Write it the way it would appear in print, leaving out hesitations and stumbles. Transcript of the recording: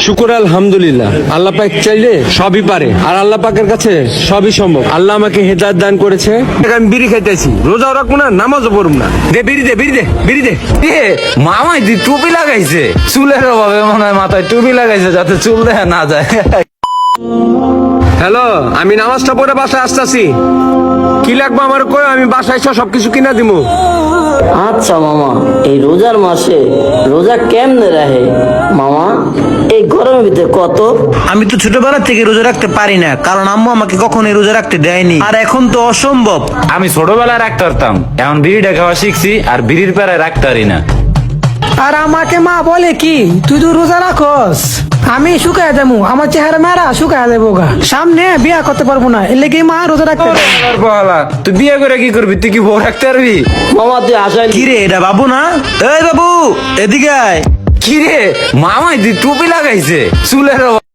শুকর আলহামদুলিল্লাহ, আল্লাহ পাক চাইলে সবই পারে, আর আল্লাহ পাকের কাছে সবই সম্ভব। আল্লাহ আমাকে হেদায়েত দান করেছে। আমি বিড়ি খাইতেছি, রোজাও রাখবো না, নামাজও পড়ব না। দে বিড়ি দে, বিড়ি দে, বিড়ি দে। মামাই দি টুপি লাগাইছে, চুলের অভাবে মনে হয় মাথায় টুপি লাগাইছে যাতে চুল দেখা না যায়। হ্যালো, আমি নামাজটা পড়ে বাসায় আসতেছি। কি লাগবে আমার কই, আমি বাসায় এসে সবকিছু কিনা দিমু। আচ্ছা মামা, এই রোজার মাসে রোজা কেমনে রাহে মামা? এই গরমের ভিতরে কত? আমি তো ছোটবেলা থেকে রোজা রাখতে পারি না, কারণ আম্মু আমাকে কখনোই রোজা রাখতে দেয়নি, আর এখন তো অসম্ভব। আমি ছোটবেলায় রাখতে পারতাম, এখন বিড়িটা খাওয়া শিখছি আর বিড়ির পেড়ায় রাখতে পারি না। আর আমাকে মা বলে কি, তুই তো রোজা রাখস, আমি শুকায় দেবো, আমার চেহারা মেরা শুকায় দেবো গা, সামনে বিয়া করতে পারবো না, এর লেগে মা রোজা রাখতে দেয়। আর বলা, তুই বিয়ে করে কি করবি? তুই কি বউ রাখতে পারবি? মামা তুই আসাই কি রে, এটা বাবু না? এই বাবু, এদিকে আয়। কি রে, মামাই দি টুপি লাগাইছে, চুলের অভাবে